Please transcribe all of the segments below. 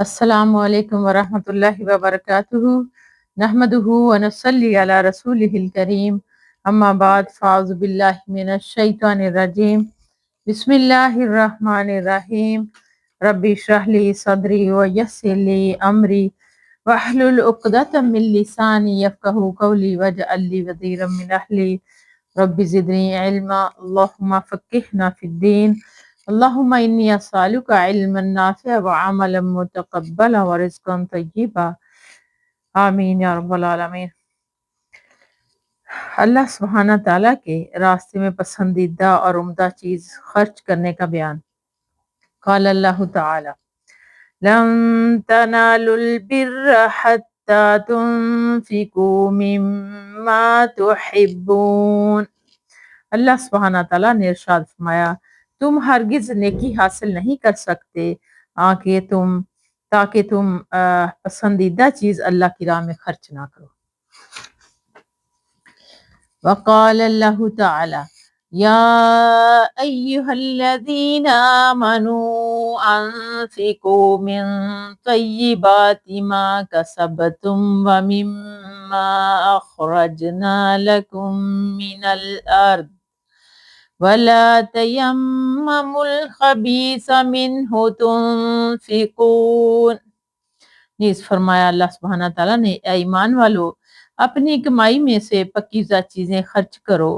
السلام علیکم ورحمۃ اللہ وبرکاتہ نحمدہ ونصلی علی رسولہ الکریم اما بعد فاعوذ باللہ من الشیطان الرجیم بسم اللہ الرحمن الرحیم ربی اشرح لی صدری ویسر لی امری واحلل عقدۃ من لسانی یفقہوا قولی واجعل لی وزیرا من اہلی رب زدنی علما اللہم فقہنا فی الدین اللہم انی اسألک علما نافعا وعملا متقبلا ورزقا طیبا آمین یا رب العالمین۔ اللہ سبحانہ تعالیٰ کے راستے میں پسندیدہ اور عمدہ چیز خرچ کرنے کا بیان۔ قال اللہ تعالی لن تنالوا البر حتى تنفقوا مما تحبون۔ اللہ سبحانہ تعالیٰ نے ارشاد فرمایا تم ہرگز نیکی حاصل نہیں کر سکتے تاکہ تم پسندیدہ چیز اللہ کی راہ میں خرچ نہ کرو۔ وقال اللہ تعالی یا ایہا الذین آمنوا انفقوا من طیبات ما کسبتم ومما اخرجنا لکم من الارض وَلَا تَيَمَّمُوا الْخَبِيثَ مِنْهُ تُنْفِقُونَ۔ نیز فرمایا اللہ سبحانہ تعالیٰ نے اے ایمان والو اپنی کمائی میں سے پاکیزہ چیزیں خرچ کرو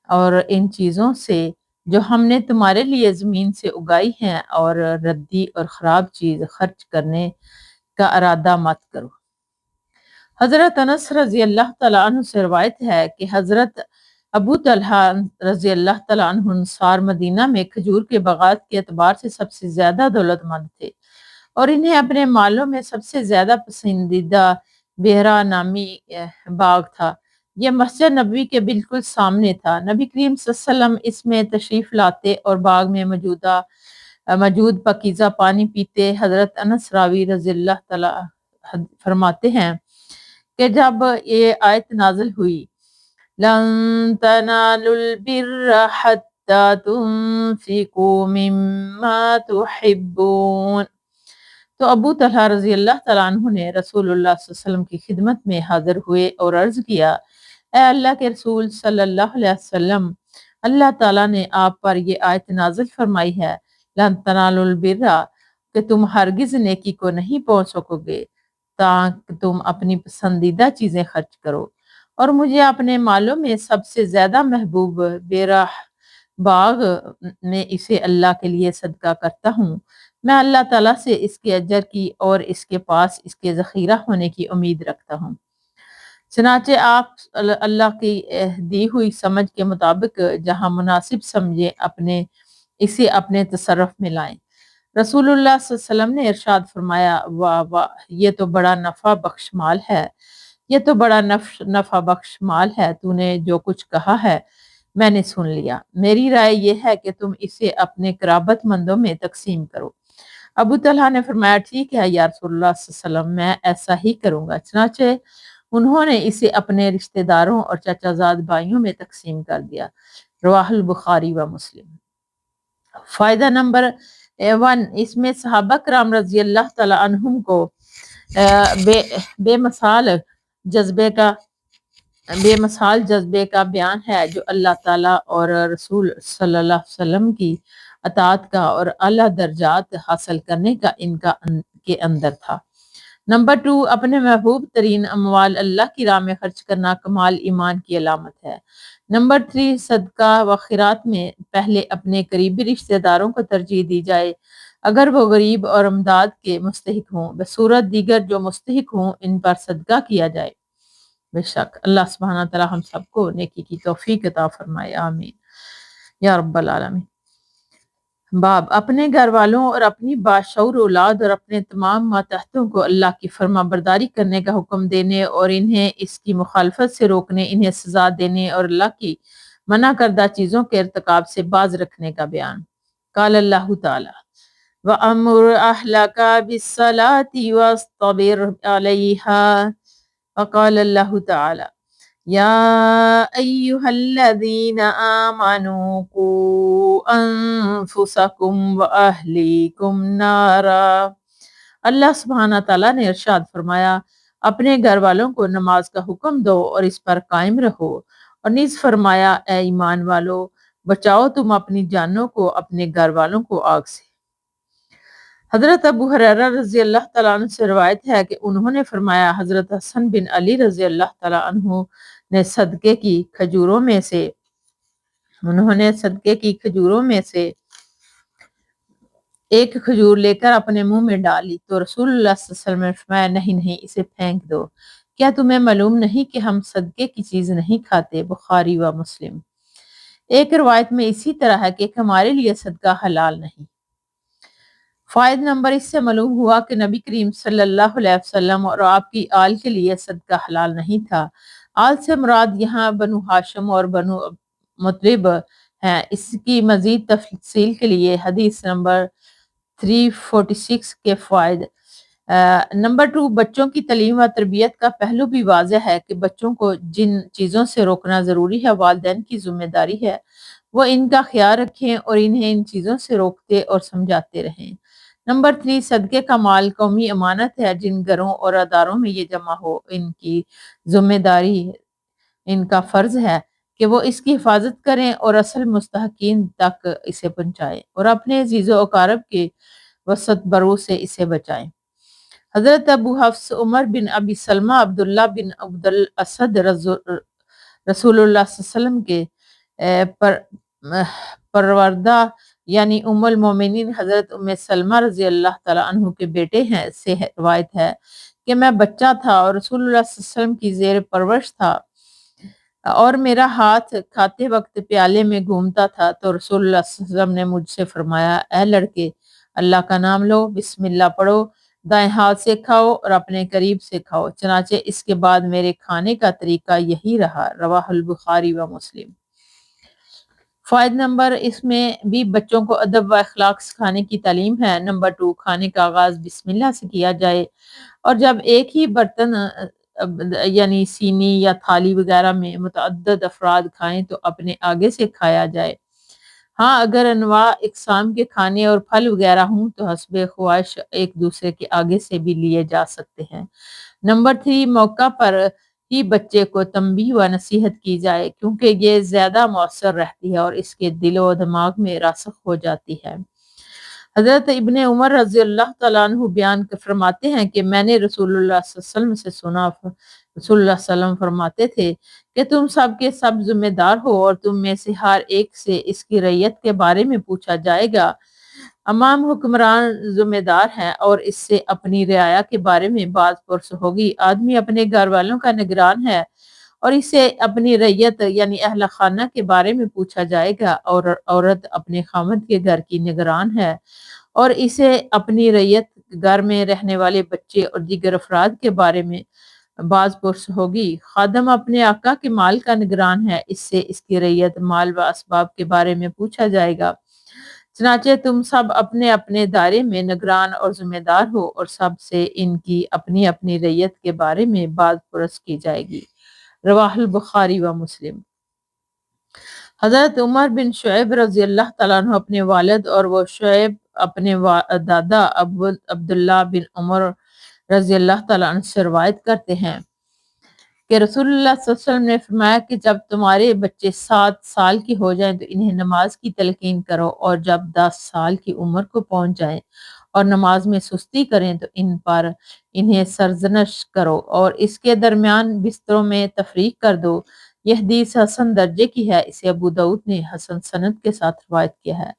اور ان چیزوں سے جو ہم نے تمہارے لیے زمین سے اگائی ہیں، اور ردی اور خراب چیز خرچ کرنے کا ارادہ مت کرو۔ حضرت انس رضی اللہ تعالیٰ عنہ سے روایت ہے کہ حضرت ابو طلحہ رضی اللہ تعالیٰ عنہ انصار مدینہ میں کھجور کے باغات کے اعتبار سے سب سے زیادہ دولت مند تھے، اور انہیں اپنے مالوں میں سب سے زیادہ پسندیدہ بحرا نامی باغ تھا۔ یہ مسجد نبوی کے بالکل سامنے تھا۔ نبی کریم صلی اللہ علیہ وسلم اس میں تشریف لاتے اور باغ میں موجود پاکیزہ پانی پیتے۔ حضرت انس راوی رضی اللہ تعالیٰ فرماتے ہیں کہ جب یہ آیت نازل ہوئی لَن تَنَالُوا الْبِرَّ حَتَّى تُنْفِقُوا مِمَّا تُحِبُّونَ، تو ابو طلحہ رضی اللہ تعالیٰ عنہ نے رسول اللہ صلی اللہ علیہ وسلم کی خدمت میں حاضر ہوئے اور عرض کیا اے اللہ کے رسول صلی اللہ علیہ وسلم، اللہ تعالیٰ نے آپ پر یہ آیت نازل فرمائی ہے لَن تَنَالُوا الْبِرَّ کہ تم ہرگز نیکی کو نہیں پہنچ سکو گے تاکہ تم اپنی پسندیدہ چیزیں خرچ کرو، اور مجھے اپنے مالوں میں سب سے زیادہ محبوب بیرہ باغ میں اسے اللہ کے لیے صدقہ کرتا ہوں۔ میں اللہ تعالیٰ سے اس کے اجر کی اور اس کے پاس اس کے ذخیرہ ہونے کی امید رکھتا ہوں۔ چنانچہ آپ اللہ کی دی ہوئی سمجھ کے مطابق جہاں مناسب سمجھے اسے اپنے تصرف میں لائیں۔ رسول اللہ صلی اللہ علیہ وسلم نے ارشاد فرمایا واہ واہ، یہ تو بڑا نفع بخش مال ہے، یہ تو بڑا نفع بخش مال ہے، تو نے جو کچھ کہا ہے میں نے سن لیا، میری رائے یہ ہے کہ تم اسے اپنے قرابت مندوں میں تقسیم کرو۔ ابو طلحہ نے فرمایا ٹھیک ہے یا رسول اللہ صلی اللہ علیہ وسلم، میں ایسا ہی کروں گا۔ چنانچہ انہوں نے اسے اپنے رشتہ داروں اور چچا زاد بھائیوں میں تقسیم کر دیا۔ رواہ البخاری و مسلم۔ فائدہ نمبر 1، اس میں صحابہ کرام رضی اللہ تعالیٰ عنہم کو بے مثال جذبے کا بیان ہے جو اللہ تعالیٰ اور رسول صلی اللہ علیہ وسلم کی اطاعت کا اور اعلیٰ درجات حاصل کرنے کا ان کے اندر تھا۔ نمبر 2، اپنے محبوب ترین اموال اللہ کی راہ میں خرچ کرنا کمال ایمان کی علامت ہے۔ نمبر 3، صدقہ و خیرات میں پہلے اپنے قریبی رشتہ داروں کو ترجیح دی جائے اگر وہ غریب اور امداد کے مستحق ہوں، بصورت دیگر جو مستحق ہوں ان پر صدقہ کیا جائے۔ بے شک اللہ سبحانہ تعالیٰ ہم سب کو نیکی کی توفیق عطا فرمائے، آمین یا رب العالمین۔ باب اپنے گھر والوں اور اپنی باشعور اولاد اور اپنے تمام ماتحتوں کو اللہ کی فرما برداری کرنے کا حکم دینے اور انہیں اس کی مخالفت سے روکنے، انہیں سزا دینے اور اللہ کی منع کردہ چیزوں کے ارتکاب سے باز رکھنے کا بیان۔ قال اللہ تعالی وَأَمُرْ أَهْلَكَ بِالصَّلَاةِ وَاصْطَبِرْ عَلَيْهَا۔ وقال اللہ تعالی یا ایہا الذین آمنوا قوا انفسکم واہلیکم نارا اللہ سبحانہ تعالیٰ نے ارشاد فرمایا، اپنے گھر والوں کو نماز کا حکم دو اور اس پر قائم رہو، اور نیز فرمایا اے ایمان والو بچاؤ تم اپنی جانوں کو اپنے گھر والوں کو آگ سے۔ حضرت ابو ہریرہ رضی اللہ تعالیٰ عنہ سے روایت ہے کہ انہوں نے فرمایا، حضرت حسن بن علی رضی اللہ تعالیٰ عنہ نے صدقے کی کھجوروں میں سے ایک کھجور لے کر اپنے منہ میں ڈالی تو رسول اللہ صلی اللہ علیہ وسلم نے فرمایا، نہیں نہیں، اسے پھینک دو، کیا تمہیں معلوم نہیں کہ ہم صدقے کی چیز نہیں کھاتے؟ بخاری و مسلم۔ ایک روایت میں اسی طرح ہے کہ ہمارے لیے صدقہ حلال نہیں۔ فائد نمبر، اس سے معلوم ہوا کہ نبی کریم صلی اللہ علیہ وسلم اور آپ کی آل کے لیے صدقہ حلال نہیں تھا۔ آل سے مراد یہاں بنو ہاشم اور بنو مطلب ہیں۔ اس کی مزید تفصیل کے لیے حدیث نمبر 346 کے فوائد۔ نمبر 2، بچوں کی تعلیم و تربیت کا پہلو بھی واضح ہے کہ بچوں کو جن چیزوں سے روکنا ضروری ہے والدین کی ذمہ داری ہے وہ ان کا خیال رکھیں اور انہیں ان چیزوں سے روکتے اور سمجھاتے رہیں۔ نمبر 3، صدقے کا مال قومی امانت ہے، جن گھروں اور اداروں میں یہ جمع ہو ان کی ذمہ داری، ان کا فرض ہے کہ وہ اس کی حفاظت کریں اور اصل مستحقین تک اسے پہنچائیں اور اپنے عزیز و اقارب کے وسط برو سے اسے بچائیں۔ حضرت ابو حفص عمر بن ابی سلمہ عبداللہ بن عبد الاسد رسول اللہ صلی اللہ علیہ وسلم کے پروردہ یعنی ام المومنین حضرت ام سلمہ رضی اللہ تعالیٰ عنہ کے بیٹے ہیں سے روایت ہے کہ میں بچہ تھا اور رسول اللہ صلی اللہ علیہ وسلم کی زیر پرورش تھا اور میرا ہاتھ کھاتے وقت پیالے میں گھومتا تھا تو رسول اللہ صلی اللہ علیہ وسلم نے مجھ سے فرمایا، اے لڑکے اللہ کا نام لو، بسم اللہ پڑھو، دائیں ہاتھ سے کھاؤ اور اپنے قریب سے کھاؤ، چنانچہ اس کے بعد میرے کھانے کا طریقہ یہی رہا۔ رواہ البخاری و مسلم۔ فائد نمبر، اس میں بھی بچوں کو ادب و اخلاق سکھانے کی تعلیم ہے۔ نمبر 2، کھانے کا آغاز بسم اللہ سے کیا جائے اور جب ایک ہی برتن یعنی سینی یا تھالی وغیرہ میں متعدد افراد کھائیں تو اپنے آگے سے کھایا جائے۔ ہاں اگر انواع اقسام کے کھانے اور پھل وغیرہ ہوں تو حسب خواہش ایک دوسرے کے آگے سے بھی لیے جا سکتے ہیں۔ نمبر 3، موقع پر ہی بچے کو تنبیہ و نصیحت کی جائے کیونکہ یہ زیادہ مؤثر رہتی ہے اور اس کے دل و دماغ میں راسخ ہو جاتی ہے۔ حضرت ابن عمر رضی اللہ تعالیٰ عنہ بیان فرماتے ہیں کہ میں نے رسول اللہ صلی اللہ علیہ وسلم سے سنا، رسول اللہ صلی اللہ علیہ وسلم فرماتے تھے کہ تم سب کے سب ذمہ دار ہو اور تم میں سے ہر ایک سے اس کی رعیت کے بارے میں پوچھا جائے گا۔ امام حکمران ذمہ دار ہے اور اس سے اپنی رعایا کے بارے میں بات پرس ہوگی۔ آدمی اپنے گھر والوں کا نگران ہے اور اسے اپنی رعیت یعنی اہل خانہ کے بارے میں پوچھا جائے گا، اور عورت اپنے خامد کے گھر کی نگران ہے اور اسے اپنی رعیت، گھر میں رہنے والے بچے اور دیگر افراد کے بارے میں باز پرس ہوگی۔ خادم اپنے آقا کے مال کا نگران ہے، اس سے اس کی رعیت، مال و اسباب کے بارے میں پوچھا جائے گا۔ چنانچہ تم سب اپنے اپنے دائرے میں نگران اور ذمہ دار ہو اور سب سے ان کی اپنی اپنی رعیت کے بارے میں باز پرس کی جائے گی۔ رواہ البخاری و مسلم۔ حضرت عمر بن شعیب رضی اللہ تعالیٰ عنہ اپنے والد اور وہ شعیب اپنے دادا عبداللہ بن عمر رضی اللہ تعالیٰ عنہ سے روایت کرتے ہیں کہ رسول اللہ صلی اللہ علیہ وسلم نے فرمایا کہ جب تمہارے بچے 7 سال کے ہو جائیں تو انہیں نماز کی تلقین کرو، اور جب 10 سال کی عمر کو پہنچ جائیں اور نماز میں سستی کریں تو ان پر انہیں سرزنش کرو اور اس کے درمیان بستروں میں تفریق کر دو۔ یہ حدیث حسن درجے کی ہے، اسے ابو داؤد نے حسن سند کے ساتھ روایت کیا ہے۔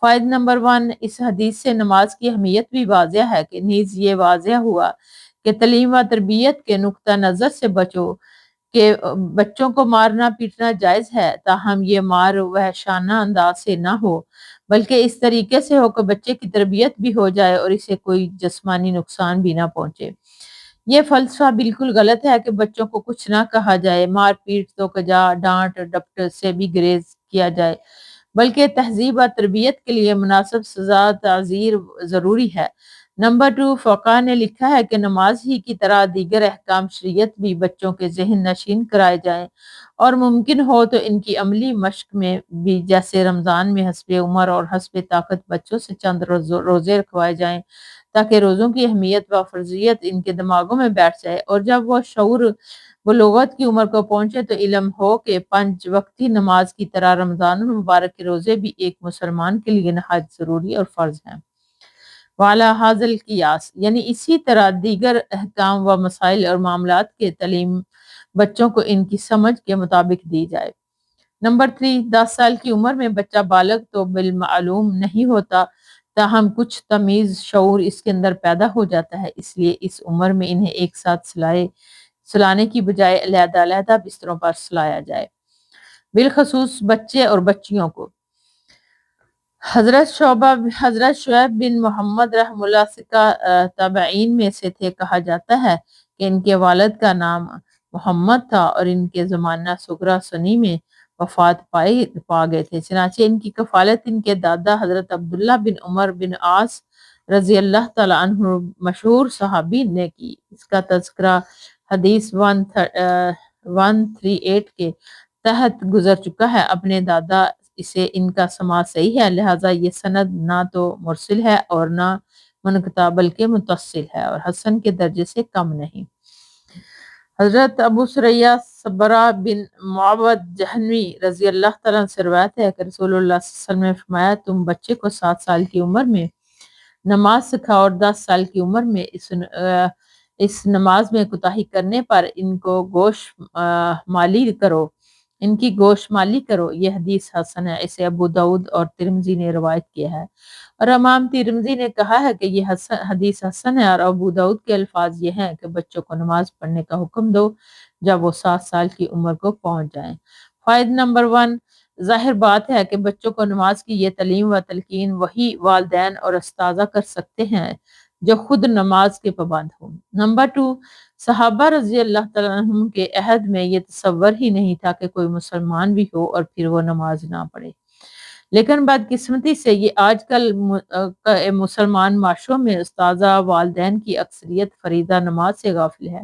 فائد نمبر 1، اس حدیث سے نماز کی اہمیت بھی واضح ہے کہ نیز یہ واضح ہوا کہ تعلیم و تربیت کے نقطہ نظر سے کہ بچوں کو مارنا پیٹنا جائز ہے، تاہم یہ مار وحشانہ انداز سے نہ ہو بلکہ اس طریقے سے ہو کہ بچے کی تربیت بھی ہو جائے اور اسے کوئی جسمانی نقصان بھی نہ پہنچے۔ یہ فلسفہ بالکل غلط ہے کہ بچوں کو کچھ نہ کہا جائے، مار پیٹ تو کجا، ڈانٹ ڈپٹ سے بھی گریز کیا جائے، بلکہ تہذیب و تربیت کے لیے مناسب سزا تعزیر ضروری ہے۔ نمبر 2، فقہ نے لکھا ہے کہ نماز ہی کی طرح دیگر احکام شریعت بھی بچوں کے ذہن نشین کرائے جائیں اور ممکن ہو تو ان کی عملی مشق میں بھی، جیسے رمضان میں حسب عمر اور حسب طاقت بچوں سے چند روزے رکھوائے جائیں تاکہ روزوں کی اہمیت و فرضیت ان کے دماغوں میں بیٹھ جائے، اور جب وہ شعور بلوغت کی عمر کو پہنچے تو علم ہو کہ 5 وقتی نماز کی طرح رمضان المبارک کے روزے بھی ایک مسلمان کے لیے نہایت ضروری اور فرض ہیں۔ والا حاضل قیاس، یعنی اسی طرح دیگر احکام و مسائل اور معاملات کے تعلیم بچوں کو ان کی سمجھ کے مطابق دی جائے۔ نمبر 3، 10 سال کی عمر میں بچہ بالغ تو بالمعلوم نہیں ہوتا، تاہم کچھ تمیز شعور اس کے اندر پیدا ہو جاتا ہے، اس لیے اس عمر میں انہیں ایک ساتھ سلانے کی بجائے علیحدہ علیحدہ بستروں پر سلایا جائے، بالخصوص بچے اور بچیوں کو۔ حضرت شعیب بن محمد رحم اللہ سکا تابعین میں سے تھے، کہا جاتا ہے کہ ان کے والد کا نام محمد تھا اور ان کے زمانہ سغرا سنی میں وفات پا گئے تھے، چنانچہ ان کی کفالت ان کے دادا حضرت عبداللہ بن عمر بن عاص رضی اللہ تعالی عنہ مشہور صحابی نے کی۔ اس کا تذکرہ حدیث 138 کے تحت گزر چکا ہے۔ اپنے دادا اسے ان کا سماع صحیح ہے، لہٰذا یہ سند نہ تو مرسل ہے اور نہ منقطع بلکہ متصل ہے اور حسن کے درجے سے کم نہیں۔ حضرت ابو سریہ صبرہ بن معبد جہنوی رضی اللہ تعالیٰ عنہ سے روایت ہے کہ رسول اللہ صلی اللہ علیہ وسلم نے فرمایا، تم بچے کو 7 سال کی عمر میں نماز سکھاؤ اور 10 سال کی عمر میں اس نماز میں کوتاہی کرنے پر ان کی گوش مالی کرو۔ یہ حدیث حسن ہے، اسے ابو داؤد اور ترمذی نے روایت کیا ہے، اور امام ترمذی نے کہا ہے کہ یہ حدیث حسن ہے، اور ابو داؤد کے الفاظ یہ ہیں کہ بچوں کو نماز پڑھنے کا حکم دو جب وہ 7 سال کی عمر کو پہنچ جائیں۔ فائدہ نمبر 1، ظاہر بات ہے کہ بچوں کو نماز کی یہ تعلیم و تلقین وہی والدین اور اساتذہ کر سکتے ہیں جو خود نماز کے پابند ہوں۔ نمبر 2، صحابہ رضی اللہ تعالیٰ عنہم کے عہد میں یہ تصور ہی نہیں تھا کہ کوئی مسلمان بھی ہو اور پھر وہ نماز نہ پڑھے، لیکن بدقسمتی سے یہ آج کل مسلمان معاشروں میں اساتذہ والدین کی اکثریت فریضہ نماز سے غافل ہے۔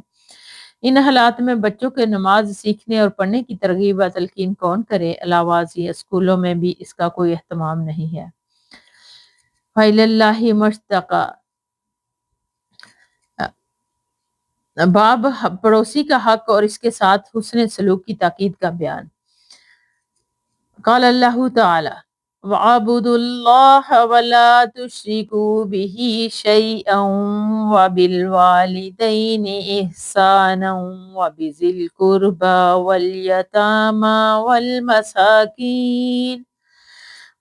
ان حالات میں بچوں کے نماز سیکھنے اور پڑھنے کی ترغیب و تلقین کون کرے؟ علاوہ ازیں اسکولوں میں بھی اس کا کوئی اہتمام نہیں ہے۔ فَإِلَى اللَّهِ مُشْتَاقًا، باب پڑوسی کا حق اور اس کے ساتھ حسن سلوک کی تاکید کا بیان۔ قال اللہ تعالی وَاعْبُدُوا اللَّهَ وَلَا تُشْرِكُوا بِهِ شَيْئًا وَبِالْوَالِدَيْنِ إِحْسَانًا وَبِذِي الْقُرْبَى وَالْيَتَامَى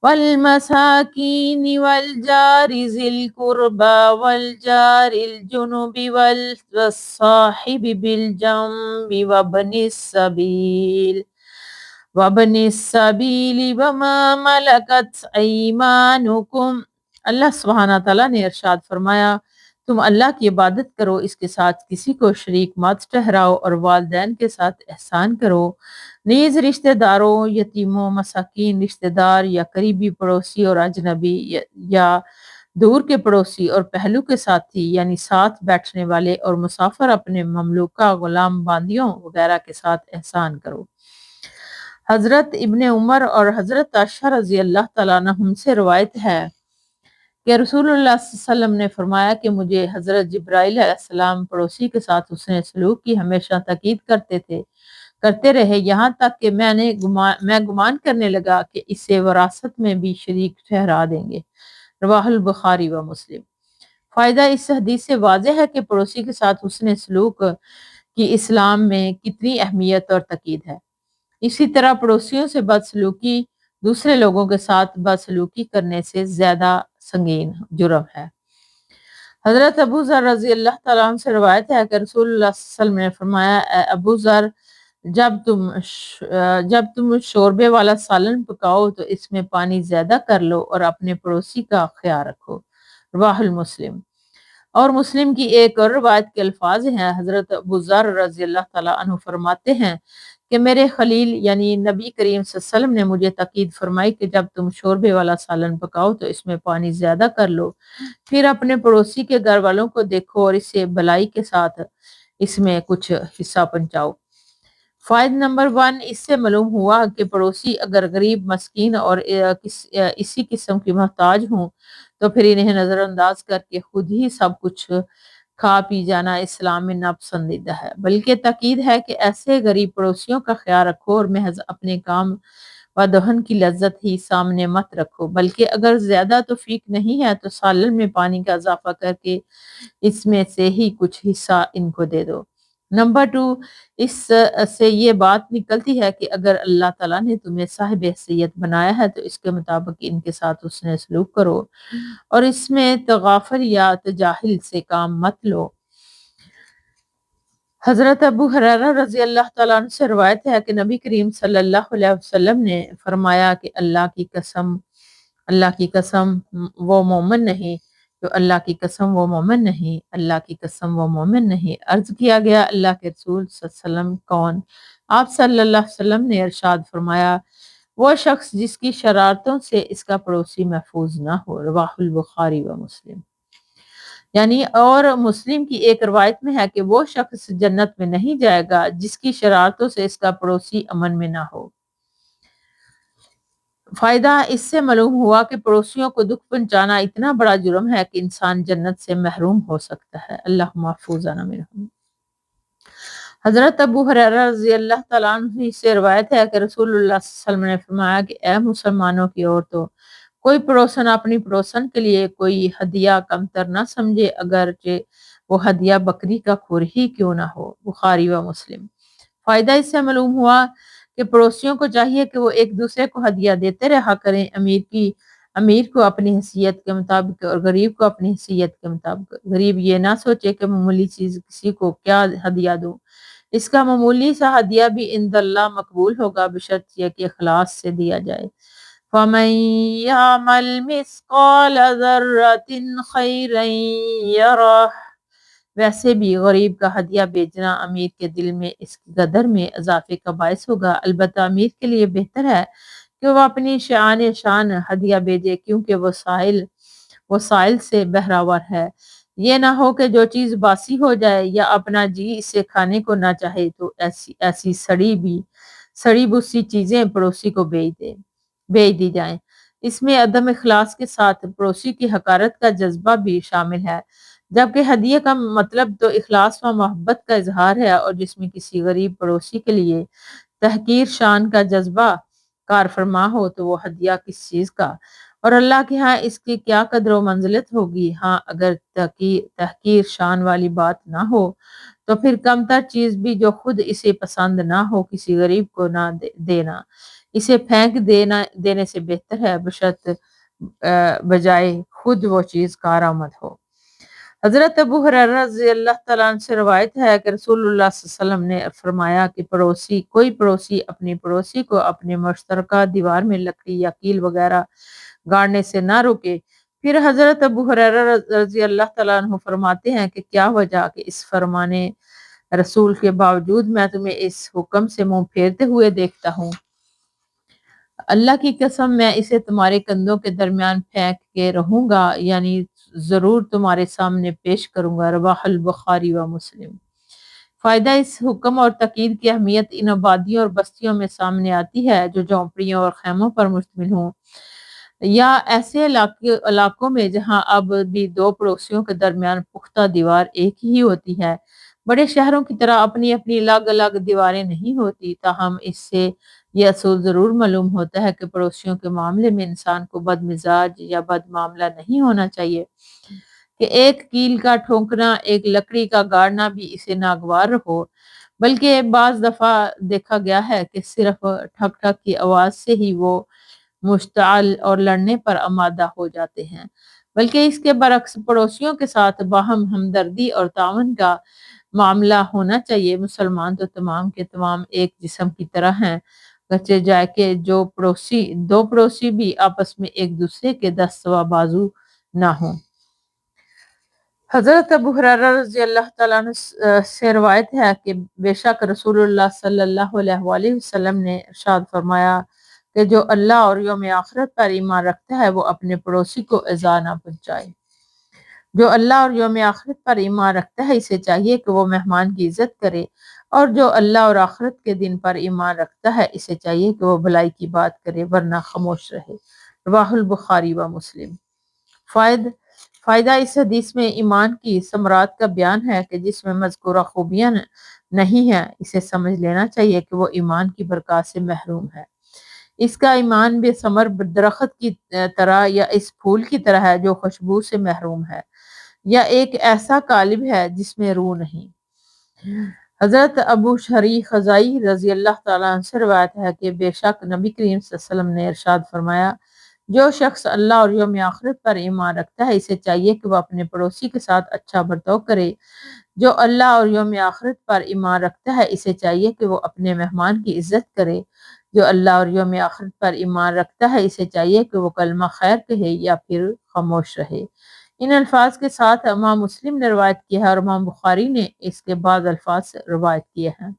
والمساكين والجار ذي القربى والجار الجنب والصاحب بالجنب وابن السبيل وما ملكت أيمانكم۔ اللہ سبحانہ تعالیٰ نے ارشاد فرمایا، تم اللہ کی عبادت کرو، اس کے ساتھ کسی کو شریک مت ٹھہراؤ، اور والدین کے ساتھ احسان کرو، نیز رشتہ داروں، یتیموں، مساکین، رشتہ دار یا قریبی پڑوسی اور اجنبی یا دور کے پڑوسی اور پہلو کے ساتھی یعنی ساتھ بیٹھنے والے اور مسافر اپنے مملوکہ غلام باندیوں وغیرہ کے ساتھ احسان کرو۔ حضرت ابن عمر اور حضرت عائشہ رضی اللہ تعالیٰ عنہم سے روایت ہے کہ رسول اللہ صلی اللہ علیہ وسلم نے فرمایا کہ مجھے حضرت جبرائیل علیہ السلام پڑوسی کے ساتھ حسن سلوک کی ہمیشہ تاکید کرتے رہے، یہاں تک کہ میں گمان کرنے لگا کہ اسے وراثت میں بھی شریک ٹھہرا دیں گے۔ رواہ البخاری و مسلم۔ فائدہ اس حدیث سے واضح ہے کہ پڑوسی کے ساتھ حسن سلوک کی اسلام میں کتنی اہمیت اور تاکید ہے۔ اسی طرح پڑوسیوں سے بدسلوکی دوسرے لوگوں کے ساتھ بدسلوکی کرنے سے زیادہ سنگین جرم ہے۔ حضرت ابو ذر رضی اللہ تعالیٰ عنہ سے روایت ہے کہ رسول اللہ صلی اللہ علیہ وسلم نے فرمایا، اے ابو ذر، جب تم شوربے والا سالن پکاؤ تو اس میں پانی زیادہ کر لو اور اپنے پڑوسی کا خیال رکھو۔ رواہ المسلم۔ اور مسلم کی ایک اور روایت کے الفاظ ہیں، حضرت ابو ذر رضی اللہ تعالیٰ عنہ فرماتے ہیں کہ میرے خلیل یعنی نبی کریم صلی اللہ علیہ وسلم نے مجھے تاکید فرمائی کہ جب تم شوربے والا سالن پکاؤ تو اس میں پانی زیادہ کر لو، پھر اپنے پڑوسی کے گھر والوں کو دیکھو اور اسے بھلائی کے ساتھ اس میں کچھ حصہ پہنچاؤ۔ فائدہ نمبر 1، اس سے معلوم ہوا کہ پڑوسی اگر غریب، مسکین اور اسی قسم کی محتاج ہوں تو پھر انہیں نظر انداز کر کے خود ہی سب کچھ کھا پی جانا اسلام میں ناپسندیدہ ہے، بلکہ تاکید ہے کہ ایسے غریب پڑوسیوں کا خیال رکھو اور محض اپنے کام و دہن کی لذت ہی سامنے مت رکھو، بلکہ اگر زیادہ توفیق نہیں ہے تو سالن میں پانی کا اضافہ کر کے اس میں سے ہی کچھ حصہ ان کو دے دو۔ نمبر 2، اس سے یہ بات نکلتی ہے کہ اگر اللہ تعالیٰ نے تمہیں صاحب حیثیت بنایا ہے تو اس کے مطابق ان کے ساتھ اس نے سلوک کرو اور اس میں تغافل یا تجاہل سے کام مت لو۔ حضرت ابو ہریرہ رضی اللہ تعالیٰ عنہ سے روایت ہے کہ نبی کریم صلی اللہ علیہ وسلم نے فرمایا کہ اللہ کی قسم وہ مومن نہیں، تو اللہ کی قسم وہ مومن نہیں، اللہ کی قسم وہ مومن نہیں۔ عرض کیا گیا اللہ کے رسول صلی اللہ علیہ وسلم کون؟ آپ صلی اللہ علیہ وسلم نے ارشاد فرمایا وہ شخص جس کی شرارتوں سے اس کا پڑوسی محفوظ نہ ہو، رواہ البخاری و مسلم۔ یعنی اور مسلم کی ایک روایت میں ہے کہ وہ شخص جنت میں نہیں جائے گا جس کی شرارتوں سے اس کا پڑوسی امن میں نہ ہو۔ فائدہ اس سے معلوم ہوا کہ پڑوسیوں کو دکھ پہنچانا اتنا بڑا جرم ہے کہ انسان جنت سے محروم ہو سکتا ہے۔ اللہ محفوظنا منہم۔ حضرت ابو ہریرہ رضی اللہ تعالیٰ عنہ سے روایت ہے کہ رسول اللہ صلی اللہ علیہ وسلم نے فرمایا کہ اے مسلمانوں کی عورتوں، کوئی پڑوسن اپنی پڑوسن کے لیے کوئی ہدیہ کمتر نہ سمجھے، اگرچہ وہ ہدیہ بکری کا کھر ہی کیوں نہ ہو، بخاری و مسلم۔ فائدہ اس سے معلوم ہوا کہ پڑوسیوں کو چاہیے کہ وہ ایک دوسرے کو ہدیہ دیتے رہا کریں، امیر کو اپنی حیثیت کے مطابق اور غریب کو اپنی حیثیت کے مطابق۔ غریب یہ نہ سوچے کہ معمولی چیز کسی کو کیا ہدیہ دوں، اس کا معمولی سا ہدیہ بھی عند اللہ مقبول ہوگا بشرط یہ کہ اخلاص سے دیا جائے۔ فَمَن يَعْمَلْ مِثْقَالَ ذَرَّةٍ خَيْرًا يَرَهُ۔ ویسے بھی غریب کا ہدیہ بھیجنا امیر کے دل میں اس کی قدر میں اضافے کا باعث ہوگا، البتہ امیر کے لیے بہتر ہے کہ وہ اپنی شان ہدیہ بھیجے کیونکہ وہ سائل سے بہراور ہے۔ یہ نہ ہو کہ جو چیز باسی ہو جائے یا اپنا جی اسے کھانے کو نہ چاہے تو ایسی سڑی بسی چیزیں پڑوسی کو بھیج دی جائیں۔ اس میں عدم اخلاص کے ساتھ پڑوسی کی حقارت کا جذبہ بھی شامل ہے، جبکہ ہدیے کا مطلب تو اخلاص و محبت کا اظہار ہے، اور جس میں کسی غریب پڑوسی کے لیے تحقیر شان کا جذبہ کار فرما ہو تو وہ ہدیہ کس چیز کا اور اللہ کے ہاں اس کی کیا قدر و منزلت ہوگی۔ ہاں اگر تحقیر شان والی بات نہ ہو تو پھر کم تر چیز بھی جو خود اسے پسند نہ ہو کسی غریب کو نہ دینا، اسے پھینک دینے سے بہتر ہے بشرط بجائے خود وہ چیز کارآمد ہو۔ حضرت ابو ہریرہ رضی اللہ تعالیٰ عنہ سے روایت ہے کہ رسول اللہ صلی اللہ علیہ وسلم نے فرمایا کہ کوئی پڑوسی اپنی پڑوسی کو اپنے مشترکہ دیوار میں لکڑی یا کیل وغیرہ گاڑنے سے نہ روکے۔ پھر حضرت ابو ہریرہ رضی اللہ تعالیٰ عنہ فرماتے ہیں کہ کیا وجہ کہ اس فرمانے رسول کے باوجود میں تمہیں اس حکم سے منہ پھیرتے ہوئے دیکھتا ہوں، اللہ کی قسم میں اسے تمہارے کندھوں کے درمیان پھینک کے رہوں گا، یعنی ضرور تمہارے سامنے پیش کروں گا، رواہ البخاری و مسلم۔ فائدہ اس حکم اور تاکید کی اہمیت ان آبادیوں اور بستیوں میں سامنے آتی ہے جو جھونپڑیوں اور خیموں پر مشتمل ہوں، یا ایسے علاقوں میں جہاں اب بھی دو پڑوسیوں کے درمیان پختہ دیوار ایک ہی ہوتی ہے۔ بڑے شہروں کی طرح اپنی اپنی الگ الگ دیواریں نہیں ہوتی، تاہم اس سے یہ اصول ضرور معلوم ہوتا ہے کہ پڑوسیوں کے معاملے میں انسان کو بد مزاج یا بد معاملہ نہیں ہونا چاہیے کہ ایک کیل کا ٹھونکنا، ایک لکڑی کا گاڑنا بھی اسے ناگوار ہو، بلکہ بعض دفعہ دیکھا گیا ہے کہ صرف ٹھک ٹھک کی آواز سے ہی وہ مشتعل اور لڑنے پر آمادہ ہو جاتے ہیں۔ بلکہ اس کے برعکس پڑوسیوں کے ساتھ باہم ہمدردی اور تعاون کا معاملہ ہونا چاہیے۔ مسلمان تو تمام کے تمام ایک جسم کی طرح ہیں، گرچہ جائے کہ دو پڑوسی بھی آپس میں ایک دوسرے کے دست و بازو نہ ہوں۔ حضرت ابو ہریرہ رضی اللہ تعالیٰ عنہ سے روایت ہے کہ بے شک رسول اللہ صلی اللہ علیہ وآلہ وسلم نے ارشاد فرمایا کہ جو اللہ اور یوم آخرت پر ایمان رکھتا ہے وہ اپنے پڑوسی کو ایذا نہ پہنچائے۔ جو اللہ اور یوم آخرت پر ایمان رکھتا ہے اسے چاہیے کہ وہ مہمان کی عزت کرے، اور جو اللہ اور آخرت کے دن پر ایمان رکھتا ہے اسے چاہیے کہ وہ بھلائی کی بات کرے ورنہ خاموش رہے، رواہ البخاری و مسلم۔ فائدہ اس حدیث میں ایمان کی ثمرات کا بیان ہے کہ جس میں مذکورہ خوبیاں نہیں ہیں اسے سمجھ لینا چاہیے کہ وہ ایمان کی برکات سے محروم ہے۔ اس کا ایمان بے ثمر درخت کی طرح یا اس پھول کی طرح ہے جو خوشبو سے محروم ہے، یا ایک ایسا قالب ہے جس میں روح نہیں۔ حضرت ابو شریح خزائی رضی اللہ تعالیٰ عنہ سے روایت ہے کہ بے شک نبی کریم صلی اللہ علیہ وسلم نے ارشاد فرمایا، جو شخص اللہ اور یوم آخرت پر ایمان رکھتا ہے اسے چاہیے کہ وہ اپنے پڑوسی کے ساتھ اچھا برتاؤ کرے۔ جو اللہ اور یوم آخرت پر ایمان رکھتا ہے اسے چاہیے کہ وہ اپنے مہمان کی عزت کرے۔ جو اللہ اور یوم آخرت پر ایمان رکھتا ہے اسے چاہیے کہ وہ کلمہ خیر کہے یا پھر خاموش رہے۔ ان الفاظ کے ساتھ امام مسلم نے روایت کیا ہے اور امام بخاری نے اس کے بعد الفاظ روایت کیے ہیں۔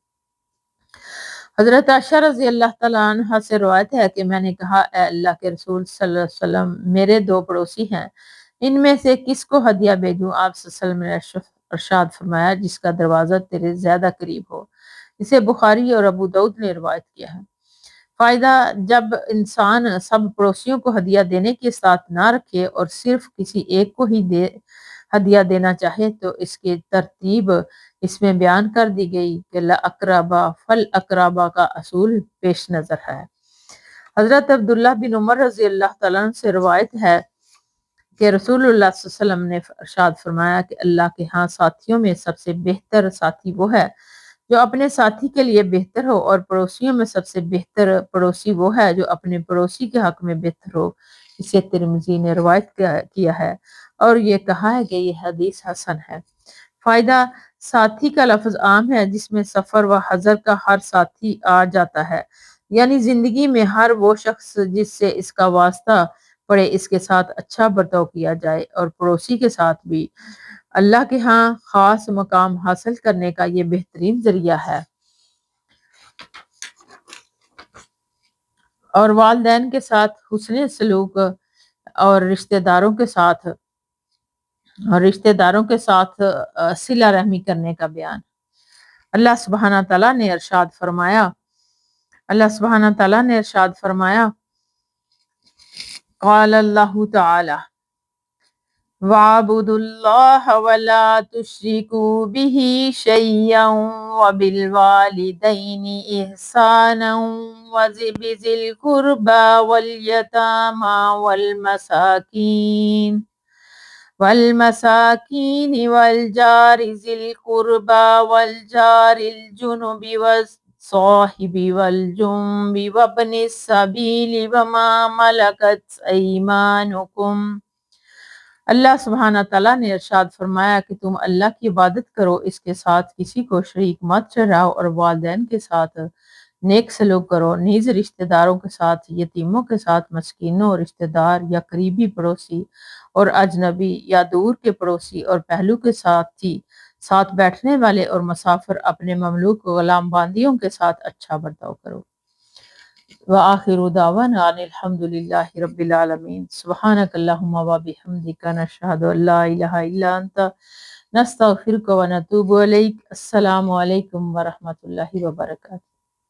حضرت عائشہ رضی اللہ تعالیٰ عنہ سے روایت ہے کہ میں نے کہا، اے اللہ کے رسول صلی اللہ علیہ وسلم، میرے دو پڑوسی ہیں، ان میں سے کس کو ہدیہ بھیجوں؟ آپ صلی اللہ علیہ وسلم نے ارشاد فرمایا، جس کا دروازہ تیرے زیادہ قریب ہو۔ اسے بخاری اور ابو داؤد نے روایت کیا ہے۔ فائدہ، جب انسان سب پڑوسیوں کو ہدیہ دینے کے ساتھ نہ رکھے اور صرف کسی ایک کو ہی ہدیہ دینا چاہے تو اس کی ترتیب اس میں بیان کر دی گئی کہ لا اقربا فل اقربا کا اصول پیش نظر ہے۔ حضرت عبداللہ بن عمر رضی اللہ تعالیٰ عنہ سے روایت ہے کہ رسول اللہ صلی اللہ علیہ وسلم نے ارشاد فرمایا کہ اللہ کے ہاں ساتھیوں میں سب سے بہتر ساتھی وہ ہے جو اپنے ساتھی کے لیے بہتر ہو، اور پڑوسیوں میں سب سے بہتر پڑوسی وہ ہے جو اپنے پڑوسی کے حق میں بہتر ہو۔ اسے ترمذی نے روایت کیا ہے اور یہ کہا ہے کہ یہ حدیث حسن ہے۔ فائدہ، ساتھی کا لفظ عام ہے جس میں سفر و حضر کا ہر ساتھی آ جاتا ہے، یعنی زندگی میں ہر وہ شخص جس سے اس کا واسطہ پڑے اس کے ساتھ اچھا برتاؤ کیا جائے، اور پڑوسی کے ساتھ بھی۔ اللہ کے ہاں خاص مقام حاصل کرنے کا یہ بہترین ذریعہ ہے۔ اور والدین کے ساتھ حسن سلوک اور رشتہ داروں کے ساتھ صلہ رحمی کرنے کا بیان۔ اللہ سبحانہ تعالیٰ نے ارشاد فرمایا، قال اللہ تعالی وَاعْبُدُوا اللَّهَ وَلَا تُشْرِكُوا بِهِ شَيْئًا وَبِالْوَالِدَيْنِ إِحْسَانًا وَذِي الْقُرْبَى وَالْيَتَامَى وَالْمَسَاكِينِ وَالْجَارِ ذِي الْقُرْبَى وَالْجَارِ الْجُنُبِ وَالصَّاحِبِ وَالْجُنبِ وَابْنِ السَّبِيلِ وَمَا مَلَكَتْ أَيْمَانُكُمْ۔ اللہ سبحانہ تعالیٰ نے ارشاد فرمایا کہ تم اللہ کی عبادت کرو، اس کے ساتھ کسی کو شریک مت ٹھہراؤ، اور والدین کے ساتھ نیک سلوک کرو، نیز رشتہ داروں کے ساتھ، یتیموں کے ساتھ، مسکینوں، رشتہ دار یا قریبی پڑوسی، اور اجنبی یا دور کے پڑوسی اور پہلو کے ساتھی، ساتھ بیٹھنے والے اور مسافر، اپنے مملوک غلام باندیوں کے ساتھ اچھا برتاؤ کرو۔ وآخر دعوانا ان الحمد للہ رب العالمین۔ سبحانک اللہم وبحمدک، نشہد ان لا الہ الا انت، نستغفرک ونتوب الیک۔ السلام علیکم ورحمۃ اللہ وبرکاتہ۔